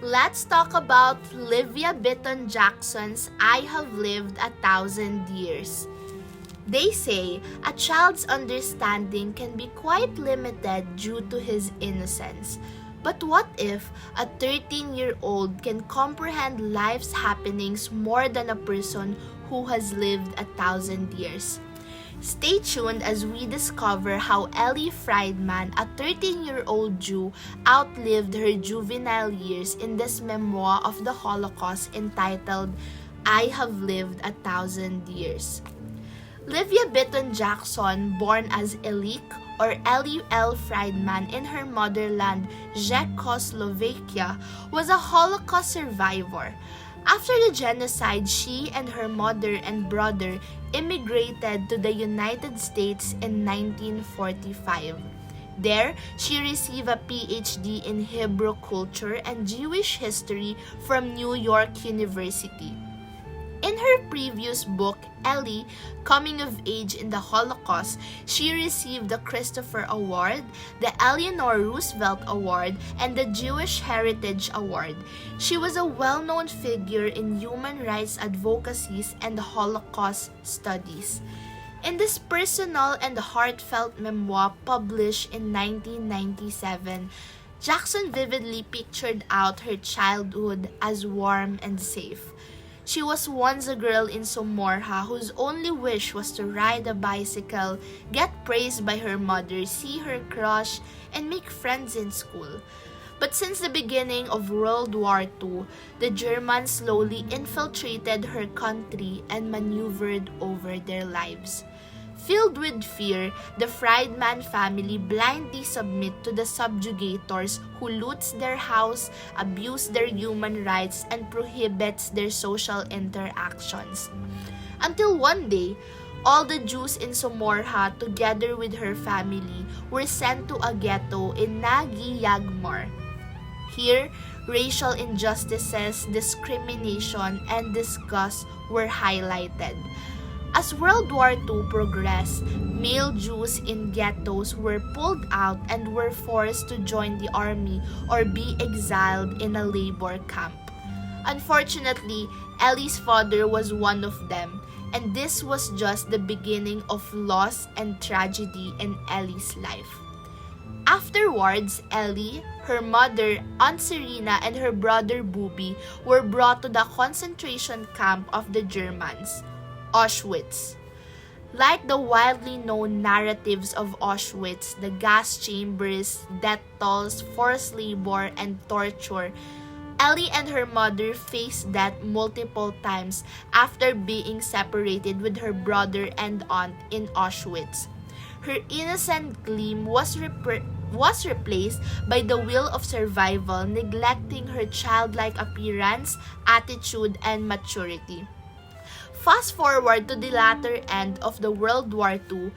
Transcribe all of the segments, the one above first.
let's talk about Livia Bitton-Jackson's I Have Lived 1,000 Years. They say a child's understanding can be quite limited due to his innocence. But what if a 13-year-old can comprehend life's happenings more than a person who has lived 1,000 years? Stay tuned as we discover how Elli Friedman, a 13-year-old Jew, outlived her juvenile years in this memoir of the Holocaust entitled I Have Lived 1,000 Years. Livia Bitton-Jackson, born as Elli or Elli L. Friedman in her motherland, Czechoslovakia, was a Holocaust survivor. After the genocide, she and her mother and brother immigrated to the United States in 1945. There, she received a PhD in Hebrew culture and Jewish history from New York University. In her previous book, Elli, Coming of Age in the Holocaust, she received the Christopher Award, the Eleanor Roosevelt Award, and the Jewish Heritage Award. She was a well-known figure in human rights advocacies and Holocaust studies. In this personal and heartfelt memoir published in 1997, Jackson vividly pictured out her childhood as warm and safe. She was once a girl in Somorha whose only wish was to ride a bicycle, get praised by her mother, see her crush, and make friends in school. But since the beginning of World War II, the Germans slowly infiltrated her country and maneuvered over their lives. Filled with fear, the Friedman family blindly submit to the subjugators who loots their house, abuse their human rights, and prohibits their social interactions. Until one day, all the Jews in Somorha, together with her family, were sent to a ghetto in Nagi Yagmar. Here, racial injustices, discrimination, and disgust were highlighted. As World War II progressed, male Jews in ghettos were pulled out and were forced to join the army or be exiled in a labor camp. Unfortunately, Elli's father was one of them, and this was just the beginning of loss and tragedy in Elli's life. Afterwards, Elli, her mother, Aunt Serena, and her brother Bubi were brought to the concentration camp of the Germans, Auschwitz. Like the widely known narratives of Auschwitz, the gas chambers, death tolls, forced labor, and torture, Elli and her mother faced death multiple times after being separated with her brother and aunt in Auschwitz. Her innocent gleam was replaced by the will of survival, neglecting her childlike appearance, attitude, and maturity. Fast forward to the latter end of the World War II,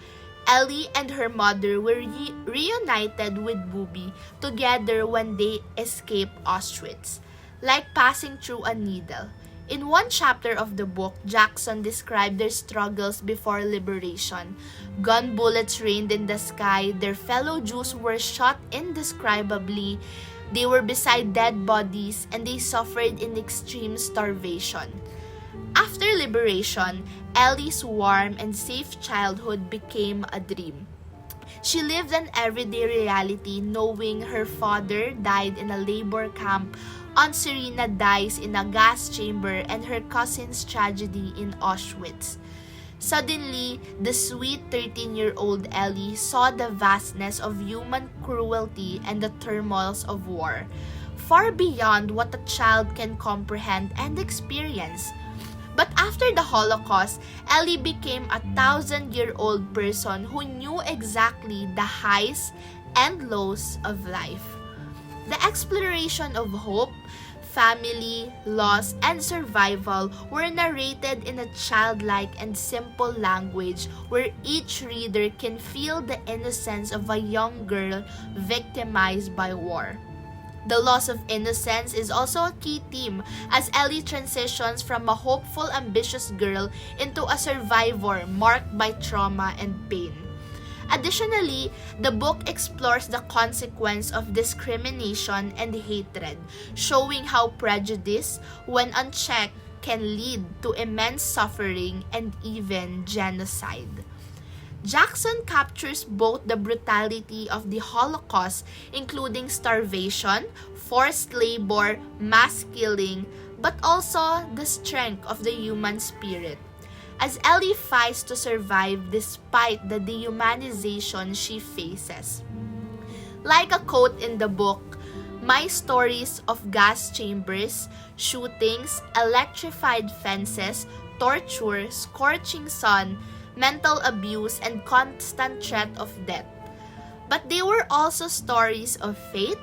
Elli and her mother were reunited with Bubi together when they escaped Auschwitz, like passing through a needle. In one chapter of the book, Jackson described their struggles before liberation. Gun bullets rained in the sky, their fellow Jews were shot indescribably, they were beside dead bodies, and they suffered in extreme starvation. After liberation, Elli's warm and safe childhood became a dream. She lived an everyday reality knowing her father died in a labor camp, Aunt Serena dies in a gas chamber, and her cousin's tragedy in Auschwitz. Suddenly, the sweet 13-year-old Elli saw the vastness of human cruelty and the turmoils of war, far beyond what a child can comprehend and experience. But after the Holocaust, Elli became a 1,000-year-old person who knew exactly the highs and lows of life. The exploration of hope, family, loss, and survival were narrated in a childlike and simple language where each reader can feel the innocence of a young girl victimized by war. The loss of innocence is also a key theme as Elli transitions from a hopeful, ambitious girl into a survivor marked by trauma and pain. Additionally, the book explores the consequence of discrimination and hatred, showing how prejudice, when unchecked, can lead to immense suffering and even genocide. Jackson captures both the brutality of the Holocaust, including starvation, forced labor, mass killing, but also the strength of the human spirit. As Elli fights to survive despite the dehumanization she faces. Like a quote in the book, "My stories of gas chambers, shootings, electrified fences, torture, scorching sun, mental abuse, and constant threat of death. But they were also stories of faith,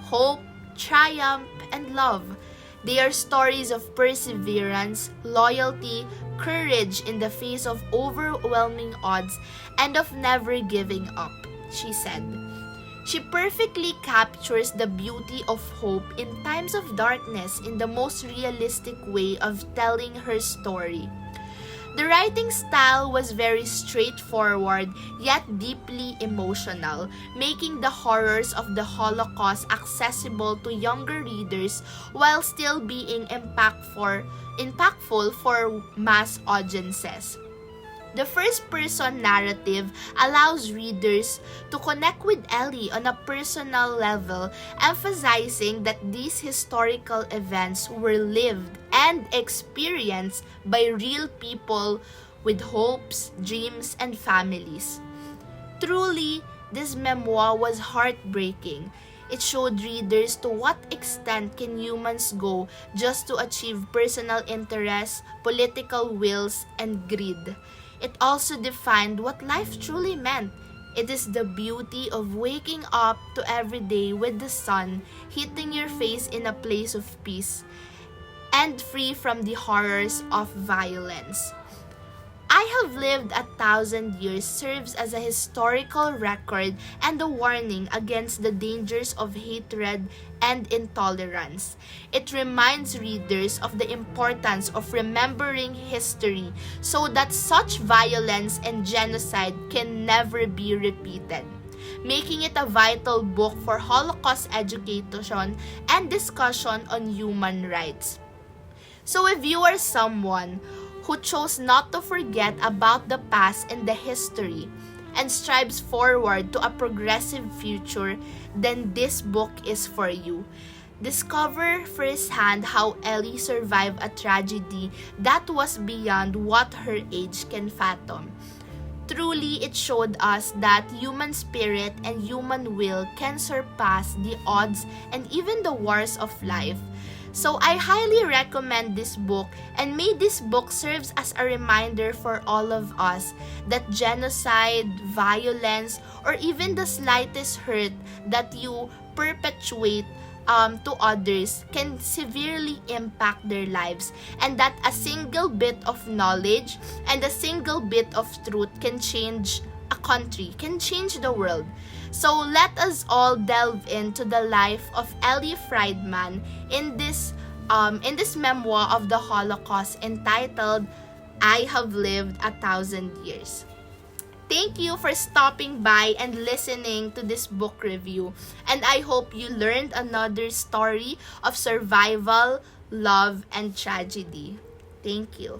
hope, triumph, and love. They are stories of perseverance, loyalty, courage in the face of overwhelming odds, and of never giving up," she said. She perfectly captures the beauty of hope in times of darkness in the most realistic way of telling her story. The writing style was very straightforward yet deeply emotional, making the horrors of the Holocaust accessible to younger readers while still being impactful for mass audiences. The first-person narrative allows readers to connect with Elli on a personal level, emphasizing that these historical events were lived and experienced by real people with hopes, dreams, and families. Truly, this memoir was heartbreaking. It showed readers to what extent can humans go just to achieve personal interests, political wills, and greed. It also defined what life truly meant. It is the beauty of waking up to every day with the sun hitting your face in a place of peace and free from the horrors of violence. "I Have Lived 1,000 Years" serves as a historical record and a warning against the dangers of hatred and intolerance. It reminds readers of the importance of remembering history so that such violence and genocide can never be repeated, making it a vital book for Holocaust education and discussion on human rights. So if you are someone who chose not to forget about the past and the history and strives forward to a progressive future, then this book is for you. Discover firsthand how Elli survived a tragedy that was beyond what her age can fathom. Truly, it showed us that human spirit and human will can surpass the odds and even the wars of life. So I highly recommend this book, and may this book serves as a reminder for all of us that genocide, violence, or even the slightest hurt that you perpetuate to others can severely impact their lives, and that a single bit of knowledge and a single bit of truth can change a country, can change the world. So let us all delve into the life of Elli Friedman in this memoir of the Holocaust entitled "I Have Lived 1,000 Years." Thank you for stopping by and listening to this book review, and I hope you learned another story of survival, love, and tragedy. Thank you.